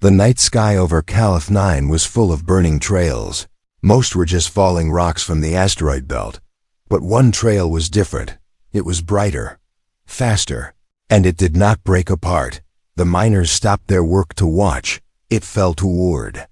The night sky over Caliph 9 was full of burning trails. Most were just falling rocks from the asteroid belt. But one trail was different. It was brighter, faster, and it did not break apart. The miners stopped their work to watch. It fell toward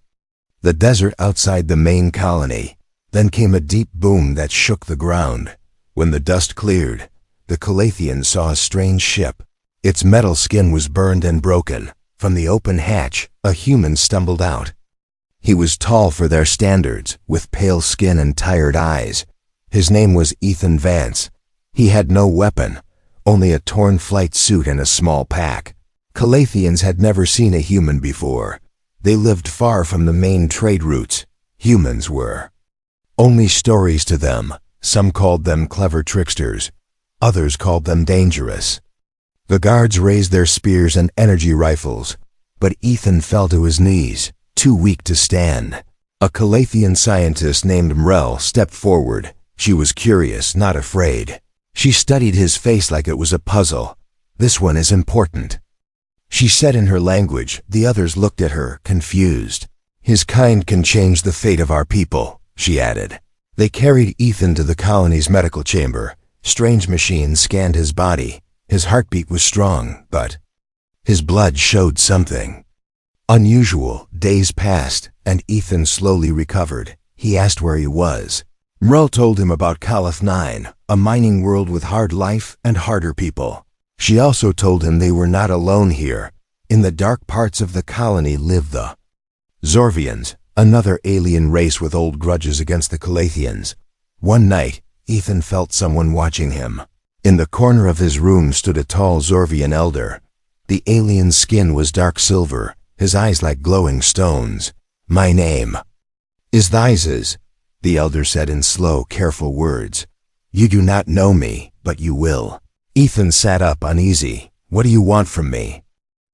the desert outside the main colony. Then came a deep boom that shook the ground. When the dust cleared, the Calathians saw a strange ship. Its metal skin was burned and broken. From the open hatch, a human stumbled out. He was tall for their standards, with pale skin and tired eyes. His name was Ethan Vance. He had no weapon, only a torn flight suit and a small pack. Calathians had never seen a human before. They lived far from the main trade routes. Humans were only stories to them. Some called them clever tricksters. Others called them dangerous. The guards raised their spears and energy rifles, but Ethan fell to his knees, too weak to stand. A Calathian scientist named Mrel stepped forward. She was curious, not afraid. She studied his face like it was a puzzle. "This one is important," she said in her language. The others looked at her, confused. "His kind can change the fate of our people," she added. They carried Ethan to the colony's medical chamber. Strange machines scanned his body. His heartbeat was strong, but his blood showed something unusual. Days passed, and Ethan slowly recovered. He asked where he was. Mrel told him about Caliph 9, a mining world with hard life and harder people. She also told him they were not alone here. In the dark parts of the colony lived the Zorvians, another alien race with old grudges against the Calathians. One night, Ethan felt someone watching him. In the corner of his room stood a tall Zorvian elder. The alien's skin was dark silver, his eyes like glowing stones. "My name is Thyses," the elder said in slow, careful words. "You do not know me, but you will." Ethan sat up uneasy. "What do you want from me?"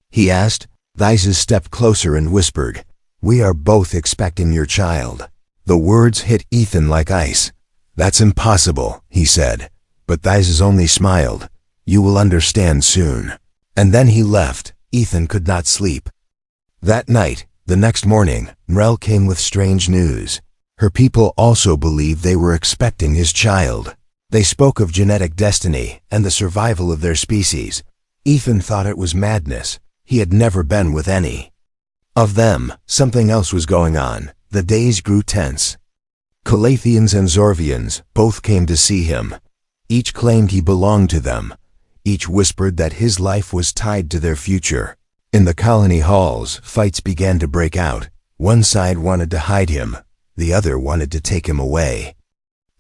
he asked. Thyses stepped closer and whispered, "We are both expecting your child." The words hit Ethan like ice. "That's impossible," he said. But Thyses only smiled. "You will understand soon." And then he left. Ethan could not sleep. That night, the next morning, Mrel came with strange news. Her people also believed they were expecting his child. They spoke of genetic destiny and the survival of their species. Ethan thought it was madness. He had never been with any of them. Something else was going on. The days grew tense. Calathians and Zorvians both came to see him. Each claimed he belonged to them. Each whispered that his life was tied to their future. In the colony halls, fights began to break out. One side wanted to hide him. The other wanted to take him away.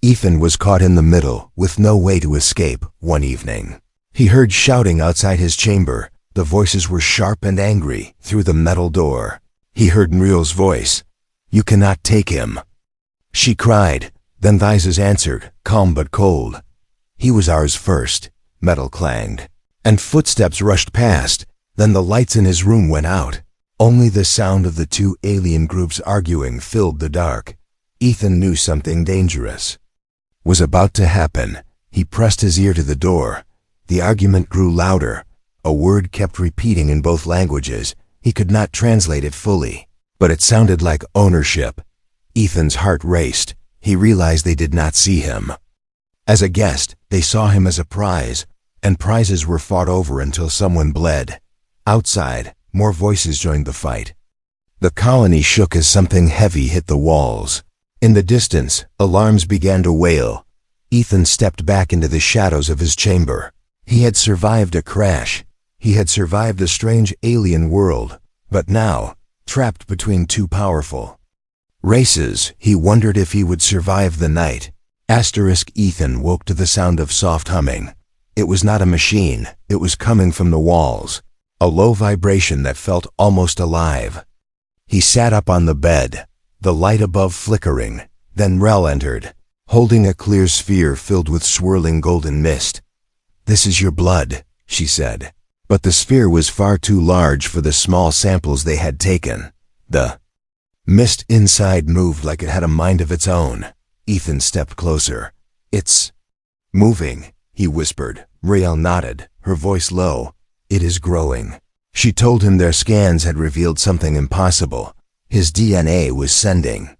Ethan was caught in the middle, with no way to escape. One evening, he heard shouting outside his chamber. The voices were sharp and angry. Through the metal door, he heard Mriel's voice. "You cannot take him," she cried. Then Thyses answered, calm but cold. "He was ours first." Metal clanged, and footsteps rushed past. Then the lights in his room went out. Only the sound of the two alien groups arguing filled the dark. Ethan knew something dangerous was about to happen. He pressed his ear to the door. The argument grew louder. A word kept repeating in both languages. He could not translate it fully, but it sounded like ownership. Ethan's heart raced. He realized they did not see him as a guest. They saw him as a prize, and prizes were fought over until someone bled. Outside, more voices joined the fight. The colony shook as something heavy hit the walls. In the distance, alarms began to wail. Ethan stepped back into the shadows of his chamber. He had survived a crash. He had survived a strange alien world, but now, trapped between two powerful races, he wondered if he would survive the night. Ethan woke to the sound of soft humming. It was not a machine. It was coming from the walls. A low vibration that felt almost alive. He sat up on the bed, the light above flickering. Then Mrel entered, holding a clear sphere filled with swirling golden mist. "This is your blood," she said. But the sphere was far too large for the small samples they had taken. The mist inside moved like it had a mind of its own. Ethan stepped closer. "It's moving," he whispered. Mrel nodded, her voice low. "It is growing." She told him their scans had revealed something impossible. His DNA was sending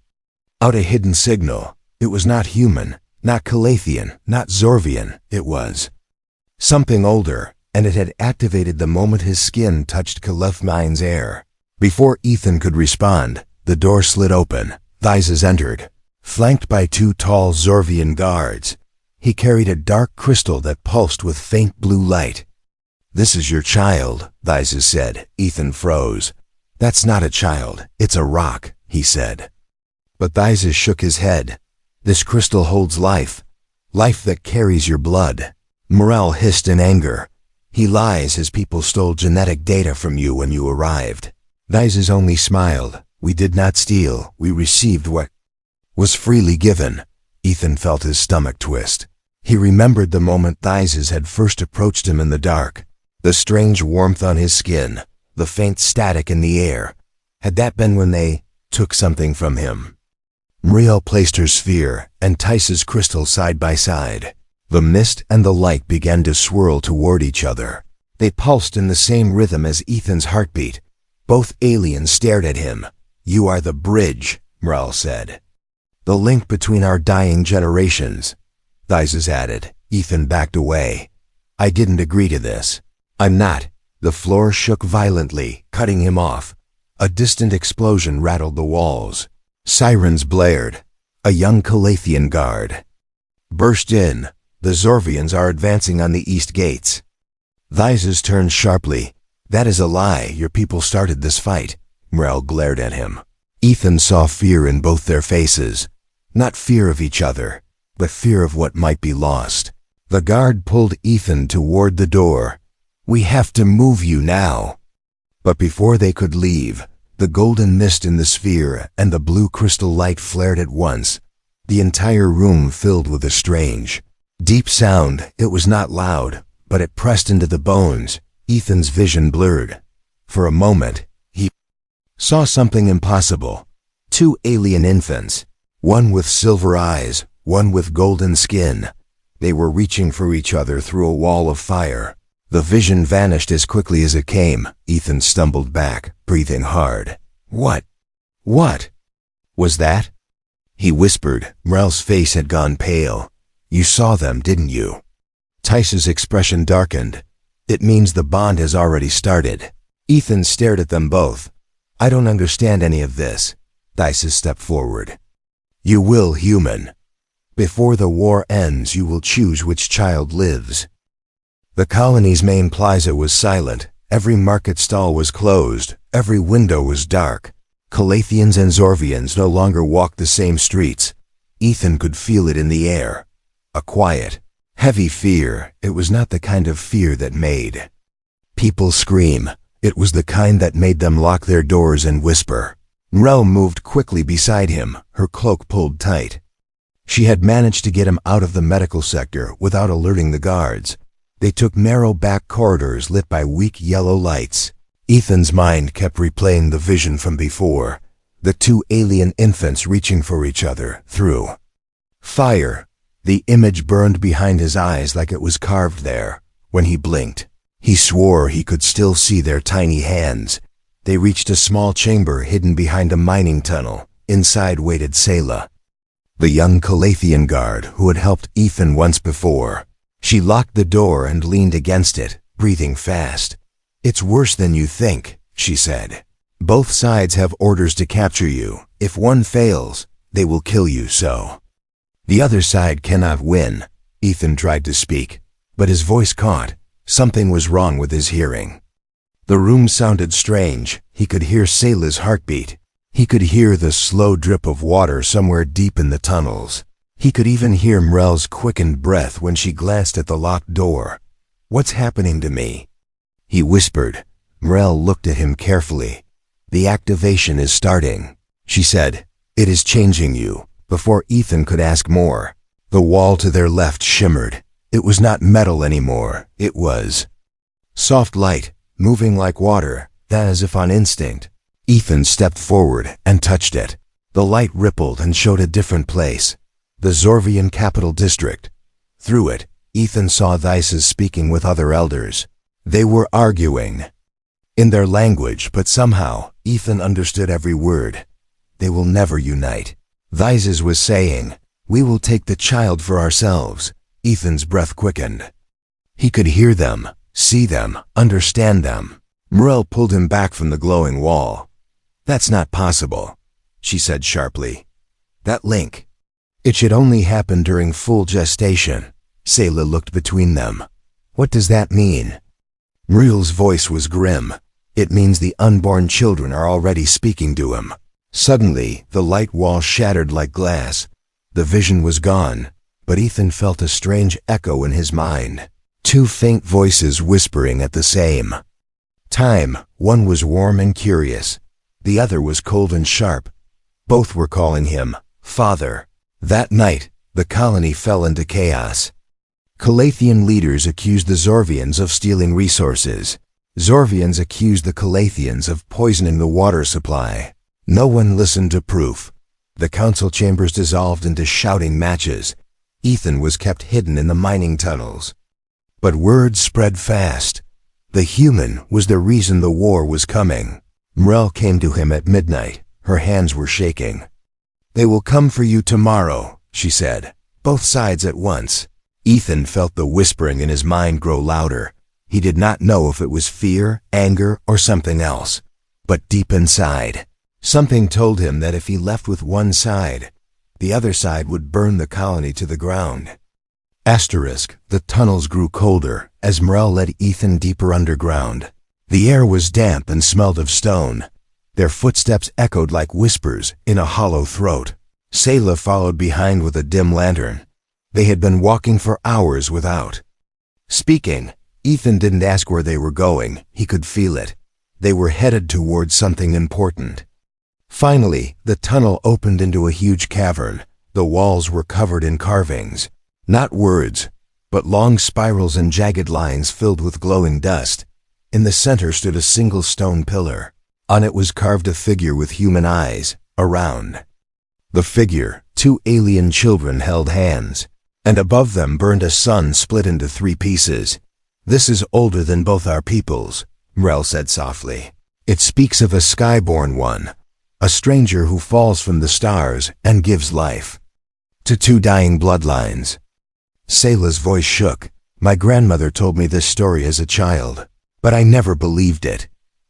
out a hidden signal. It was not human, not Calathian, not Zorvian. It was something older, and it had activated the moment his skin touched Calathmine's air. Before Ethan could respond, the door slid open. Thyses entered, flanked by 2 tall Zorvian guards. He carried a dark crystal that pulsed with faint blue light. "This is your child," Thyses said. Ethan froze. "That's not a child, it's a rock," he said. But Thyses shook his head. "This crystal holds life, life that carries your blood." Morel hissed in anger. "He lies. His people stole genetic data from you when you arrived." Thyses only smiled. "We did not steal, we received what was freely given." Ethan felt his stomach twist. He remembered the moment Thyses had first approached him in the dark. The strange warmth on his skin, the faint static in the air. Had that been when they took something from him? Muriel placed her sphere and Tice's crystal side by side. The mist and the light began to swirl toward each other. They pulsed in the same rhythm as Ethan's heartbeat. Both aliens stared at him. "You are the bridge," Muriel said. "The link between our dying generations," Thyses added. Ethan backed away. "I didn't agree to this." "I'm not." The floor shook violently, cutting him off. A distant explosion rattled the walls. Sirens blared. A young Calathian guard burst in. "The Zorvians are advancing on the east gates." Thyses turned sharply. "That is a lie. Your people started this fight." Muriel glared at him. Ethan saw fear in both their faces. Not fear of each other, but fear of what might be lost. The guard pulled Ethan toward the door. "We have to move you now." But before they could leave, the golden mist in the sphere and the blue crystal light flared at once. The entire room filled with a strange, deep sound. It was not loud, but it pressed into the bones. Ethan's vision blurred. For a moment, he saw something impossible. 2 alien infants, one with silver eyes, one with golden skin. They were reaching for each other through a wall of fire. The vision vanished as quickly as it came. Ethan stumbled back, breathing hard. What was that?" he whispered. Muriel's face had gone pale. "You saw them, didn't you?" Tice's expression darkened. "It means the bond has already started." Ethan stared at them both. "I don't understand any of this." Thyses stepped forward. "You will, human. Before the war ends, you will choose which child lives." The colony's main plaza was silent. Every market stall was closed. Every window was dark. Calathians and Zorvians no longer walked the same streets. Ethan could feel it in the air. A quiet, heavy fear. It was not the kind of fear that made people scream. It was the kind that made them lock their doors and whisper. Muriel moved quickly beside him, her cloak pulled tight. She had managed to get him out of the medical sector without alerting the guards. They took narrow back corridors lit by weak yellow lights. Ethan's mind kept replaying the vision from before. The 2 alien infants reaching for each other through fire. The image burned behind his eyes like it was carved there. When he blinked, he swore he could still see their tiny hands. They reached a small chamber hidden behind a mining tunnel. Inside waited Selah, the young Calathian guard who had helped Ethan once before. She locked the door and leaned against it, breathing fast. "It's worse than you think," she said. "Both sides have orders to capture you. If one fails, they will kill you, so the other side cannot win." Ethan tried to speak, but his voice caught. Something was wrong with his hearing. The room sounded strange. He could hear Selah's heartbeat. He could hear the slow drip of water somewhere deep in the tunnels. He could even hear Muriel's quickened breath when she glanced at the locked door. "What's happening to me?" he whispered. Muriel looked at him carefully. "The activation is starting," she said. "It is changing you." Before Ethan could ask more, the wall to their left shimmered. It was not metal anymore. It was soft light, moving like water, as if on instinct. Ethan stepped forward and touched it. The light rippled and showed a different place. The Zorvian capital district. Through it, Ethan saw Thyses speaking with other elders. They were arguing. in their language, but somehow Ethan understood every word. They will never unite. Vyses was saying, "We will take the child for ourselves." Ethan's breath quickened. He could hear them, see them, understand them. Morel pulled him back from the glowing wall. "That's not possible," she said sharply. "That link. It should only happen during full gestation." Selah looked between them. "What does that mean?" Muriel's voice was grim. "It means the unborn children are already speaking to him." Suddenly, the light wall shattered like glass. The vision was gone, but Ethan felt a strange echo in his mind. Two faint voices whispering at the same time. One was warm and curious. The other was cold and sharp. Both were calling him Father. That night, the colony fell into chaos. Calathian leaders accused the Zorvians of stealing resources. Zorvians accused the Calathians of poisoning the water supply. No one listened to proof. The council chambers dissolved into shouting matches. Ethan was kept hidden in the mining tunnels. But word spread fast. The human was the reason the war was coming. Morel came to him at midnight. Her hands were shaking. "They will come for you tomorrow," she said. "Both sides at once." Ethan felt the whispering in his mind grow louder. He did not know if it was fear, anger, or something else. But deep inside, something told him that if he left with one side, the other side would burn the colony to the ground. The tunnels grew colder as Morel led Ethan deeper underground. The air was damp and smelled of stone. Their footsteps echoed like whispers in a hollow throat. Selah followed behind with a dim lantern. They had been walking for hours without speaking. Ethan didn't ask where they were going. He could feel it. They were headed towards something important. Finally, the tunnel opened into a huge cavern. The walls were covered in carvings. Not words, but long spirals and jagged lines filled with glowing dust. In the center stood a single stone pillar. On it was carved a figure with human eyes, around the figure, two alien children held hands, and above them burned a sun split into 3 pieces. "This is older than both our peoples," Morel said softly. "It speaks of a skyborn one, a stranger who falls from the stars and gives life to 2 dying bloodlines." Selah's voice shook. "My grandmother told me this story as a child, but I never believed it."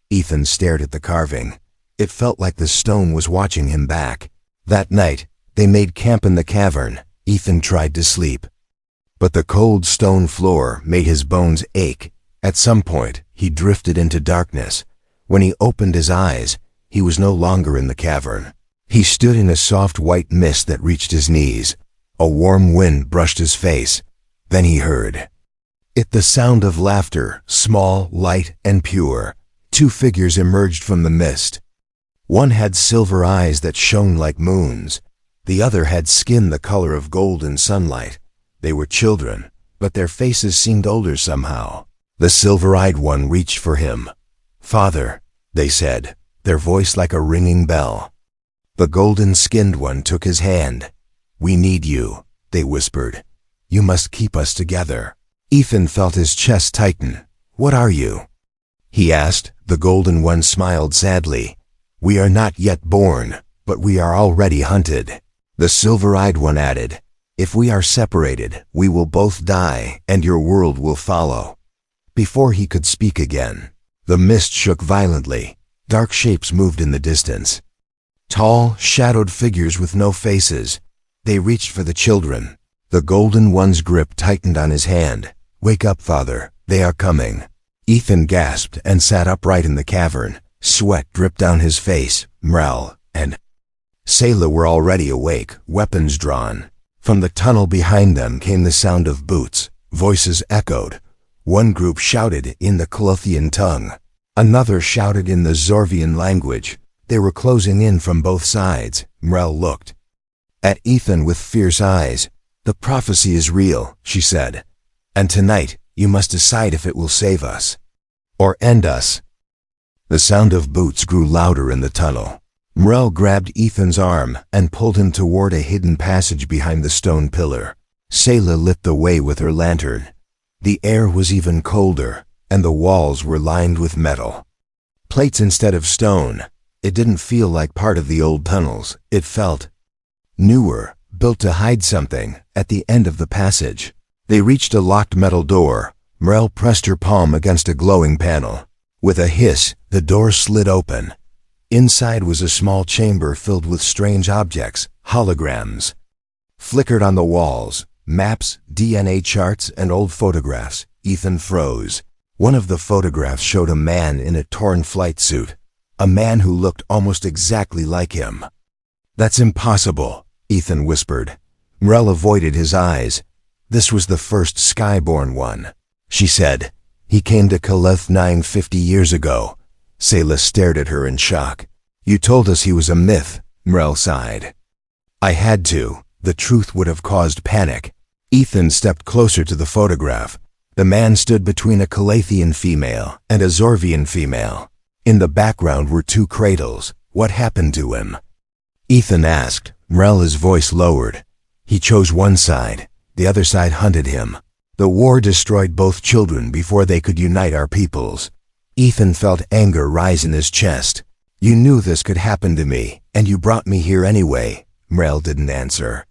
Ethan stared at the carving. It felt like the stone was watching him back. That night, they made camp in the cavern. Ethan tried to sleep, but the cold stone floor made his bones ache. At some point, he drifted into darkness. When he opened his eyes, he was no longer in the cavern. He stood in a soft white mist that reached his knees. A warm wind brushed his face. Then he heard the sound of laughter, small, light, and pure. 2 figures emerged from the mist. One had silver eyes that shone like moons. The other had skin the color of gold in sunlight. They were children, but their faces seemed older somehow. The silver-eyed one reached for him. "Father," they said, their voice like a ringing bell. The golden-skinned one took his hand. "We need you," they whispered. "You must keep us together." Ethan felt his chest tighten. "What are you?" he asked. The golden one smiled sadly. "We are not yet born, but we are already hunted." The silver-eyed one added, "If we are separated, we will both die, and your world will follow." Before he could speak again, the mist shook violently. Dark shapes moved in the distance. Tall, shadowed figures with no faces. They reached for the children. The golden one's grip tightened on his hand. "Wake up, Father. They are coming." Ethan gasped and sat upright in the cavern. Sweat dripped down his face. Morel and Selah were already awake, weapons drawn. From the tunnel behind them came the sound of boots. Voices echoed. One group shouted in the Calathian tongue. Another shouted in the Zorvian language. They were closing in from both sides. Morel looked at Ethan with fierce eyes. "The prophecy is real," she said. "And tonight, you must decide if it will save us or end us." The sound of boots grew louder in the tunnel. Morel grabbed Ethan's arm and pulled him toward a hidden passage behind the stone pillar. Selah lit the way with her lantern. The air was even colder, and the walls were lined with metal. Plates instead of stone. It didn't feel like part of the old tunnels. It felt newer, built to hide something. At the end of the passage, they reached a locked metal door. Mrel pressed her palm against a glowing panel. With a hiss, the door slid open. Inside was a small chamber filled with strange objects, holograms. Flickered on the walls, maps, DNA charts, and old photographs. Ethan froze. One of the photographs showed a man in a torn flight suit. A man who looked almost exactly like him. "That's impossible," Ethan whispered. Mrel avoided his eyes. "This was the first Skyborn one," she said. "He came to Caleth 950 years ago." Sayla stared at her in shock. "You told us he was a myth," Mrel sighed. "I had to. The truth would have caused panic." Ethan stepped closer to the photograph. The man stood between a Calathian female and a Zorvian female. In the background were two cradles. "What happened to him?" Ethan asked. Mrel's voice lowered. "He chose one side. The other side hunted him. The war destroyed both children before they could unite our peoples." Ethan felt anger rise in his chest. "You knew this could happen to me, and you brought me here anyway." Mrel didn't answer.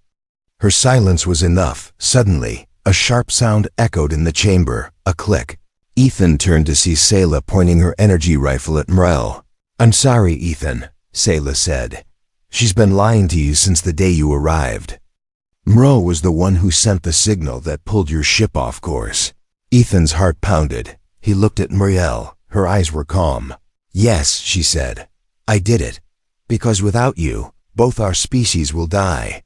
Her silence was enough. Suddenly, a sharp sound echoed in the chamber, a click. Ethan turned to see Sayla pointing her energy rifle at Mrel. "I'm sorry, Ethan," Sayla said. "She's been lying to you since the day you arrived. Mrel was the one who sent the signal that pulled your ship off course." Ethan's heart pounded. He looked at Mrel. Her eyes were calm. "Yes," she said. "I did it. Because without you, both our species will die."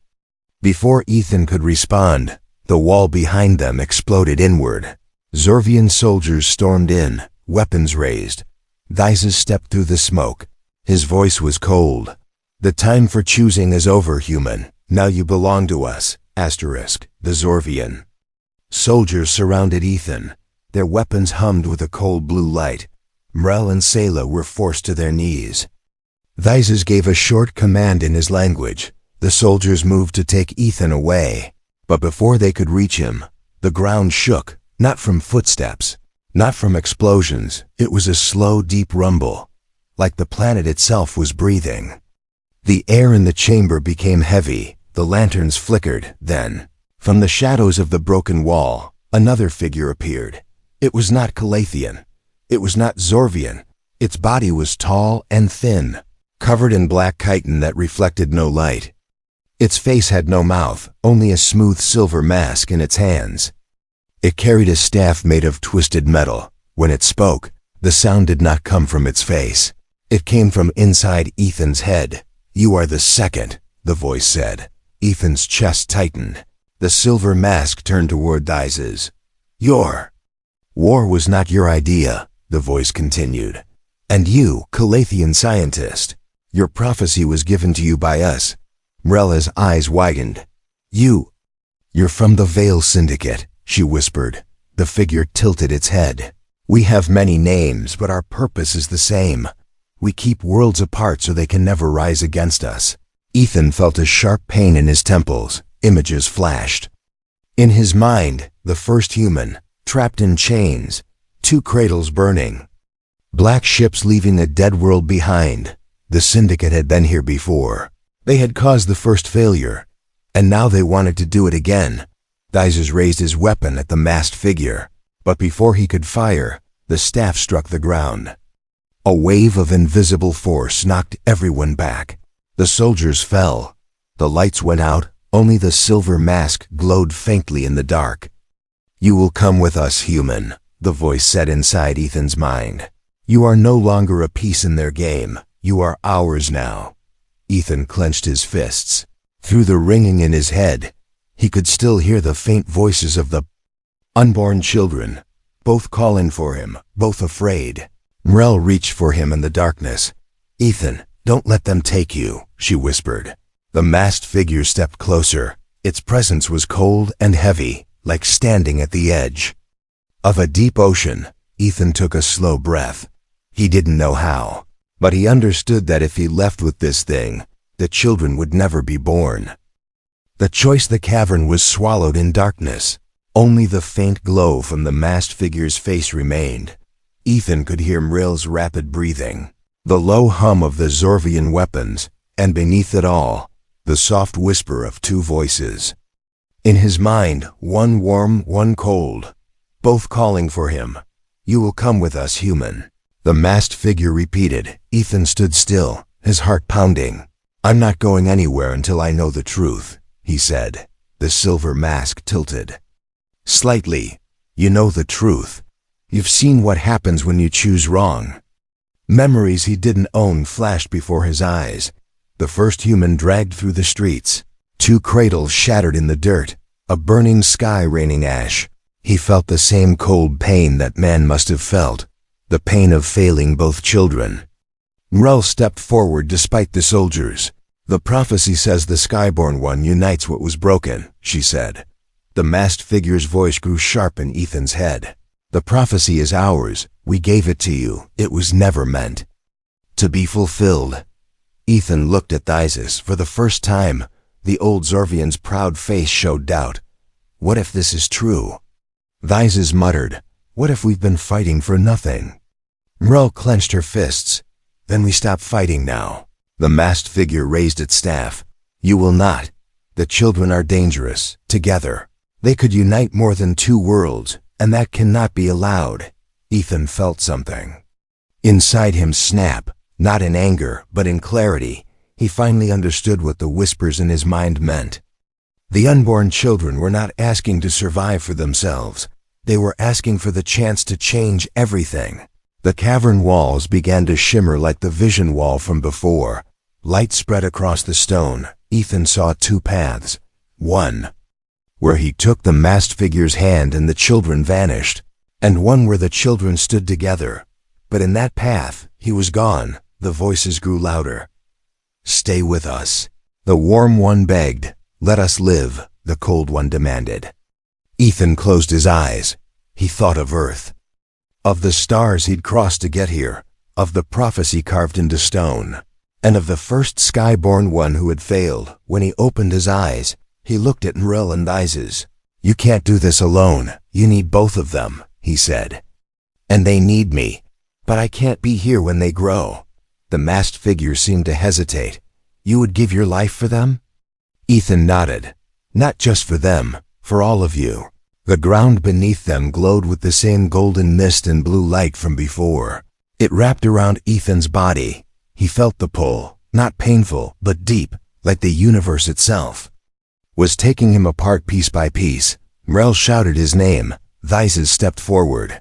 Before Ethan could respond, the wall behind them exploded inward. Zorvian soldiers stormed in, weapons raised. Thyses stepped through the smoke. His voice was cold. "The time for choosing is over, human. Now you belong to us." The Zorvian soldiers surrounded Ethan. Their weapons hummed with a cold blue light. Mrel and Sayla were forced to their knees. Thyses gave a short command in his language. The soldiers moved to take Ethan away. But before they could reach him, the ground shook, not from footsteps, not from explosions. It was a slow, deep rumble, like the planet itself was breathing. The air in the chamber became heavy. The lanterns flickered. Then, from the shadows of the broken wall, another figure appeared. It was not Calathian. It was not Zorvian. Its body was tall and thin, covered in black chitin that reflected no light. Its face had no mouth, only a smooth silver mask in its hands. It carried a staff made of twisted metal. When it spoke, the sound did not come from its face. It came from inside Ethan's head. "You are the second," the voice said. Ethan's chest tightened. The silver mask turned toward Thyses. "Your war was not your idea," the voice continued. "And you, Calathian scientist, your prophecy was given to you by us." Mrela's eyes widened. You're from the Veil Syndicate," she whispered. The figure tilted its head. "We have many names, but our purpose is the same. We keep worlds apart so they can never rise against us." Ethan felt a sharp pain in his temples. Images flashed. In his mind, the first human, trapped in chains, 2 cradles burning, black ships leaving a dead world behind. The Syndicate had been here before. They had caused the first failure, and now they wanted to do it again. Thyses raised his weapon at the masked figure, but before he could fire, the staff struck the ground. A wave of invisible force knocked everyone back. The soldiers fell. The lights went out. Only the silver mask glowed faintly in the dark. "You will come with us, human," the voice said inside Ethan's mind. "You are no longer a piece in their game. You are ours now." Ethan clenched his fists. Through the ringing in his head, he could still hear the faint voices of the unborn children, both calling for him, both afraid. Mrel reached for him in the darkness. "Ethan, don't let them take you," she whispered. The masked figure stepped closer. Its presence was cold and heavy, like standing at the edge of a deep ocean. Ethan took a slow breath. He didn't know how, but he understood that if he left with this thing, the children would never be born. The cavern was swallowed in darkness. Only the faint glow from the masked figure's face remained. Ethan could hear Mrill's rapid breathing, the low hum of the Zorvian weapons, and beneath it all, the soft whisper of two voices. In his mind, one warm, one cold, both calling for him. "You will come with us, human." The masked figure repeated. Ethan stood still, his heart pounding. "I'm not going anywhere until I know the truth," he said. The silver mask tilted slightly. "You know the truth. You've seen what happens when you choose wrong." Memories he didn't own flashed before his eyes. The first human dragged through the streets. 2 cradles shattered in the dirt. A burning sky raining ash. He felt the same cold pain that man must have felt. The pain of failing both children. Mrill stepped forward despite the soldiers. "The prophecy says the Skyborn One unites what was broken," she said. The masked figure's voice grew sharp in Ethan's head. "The prophecy is ours. We gave it to you. It was never meant to be fulfilled." Ethan looked at Thysis for the first time. The old Zorvian's proud face showed doubt. "What if this is true?" Thysis muttered. "What if we've been fighting for nothing?" Mrill clenched her fists. "Then we stop fighting now." The masked figure raised its staff. "You will not. The children are dangerous. Together. They could unite more than 2 worlds, and that cannot be allowed." Ethan felt something inside him snap, not in anger, but in clarity. He finally understood what the whispers in his mind meant. The unborn children were not asking to survive for themselves. They were asking for the chance to change everything. The cavern walls began to shimmer like the vision wall from before. Light spread across the stone. Ethan saw 2 paths. One, where he took the masked figure's hand and the children vanished, and one where the children stood together. But in that path, he was gone. The voices grew louder. "Stay with us." The warm one begged. "Let us live," the cold one demanded. Ethan closed his eyes. He thought of Earth, of the stars he'd crossed to get here, of the prophecy carved into stone, and of the first Skyborn One who had failed. When he opened his eyes, he looked at Mrill and Thysis. "You can't do this alone. You need both of them," he said. "And they need me. But I can't be here when they grow." The masked figure seemed to hesitate. "You would give your life for them?" Ethan nodded. "Not just for them, for all of you." The ground beneath them glowed with the same golden mist and blue light from before. It wrapped around Ethan's body. He felt the pull, not painful, but deep, like the universe itself was taking him apart piece by piece. Mrill shouted his name. Thysis stepped forward.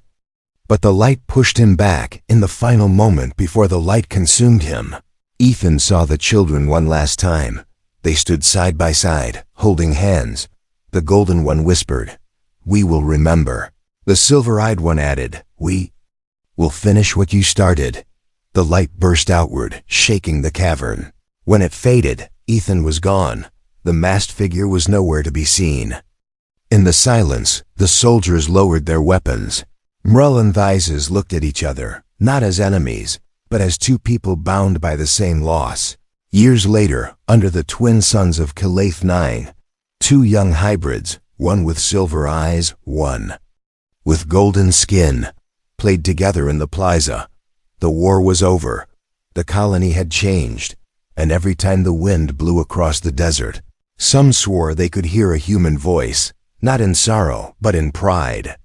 But the light pushed him back in the final moment before the light consumed him. Ethan saw the children one last time. They stood side by side, holding hands. The golden one whispered, "We will remember." The silver-eyed one added, "We will finish what you started." The light burst outward, shaking the cavern. When it faded, Ethan was gone. The masked figure was nowhere to be seen. In the silence, the soldiers lowered their weapons. Mrill and Thysis looked at each other, not as enemies, but as 2 people bound by the same loss. Years later, under the twin suns of Calaith 9, 2 young hybrids, one with silver eyes, one with golden skin, played together in the plaza. The war was over. The colony had changed, and every time the wind blew across the desert, some swore they could hear a human voice, not in sorrow, but in pride.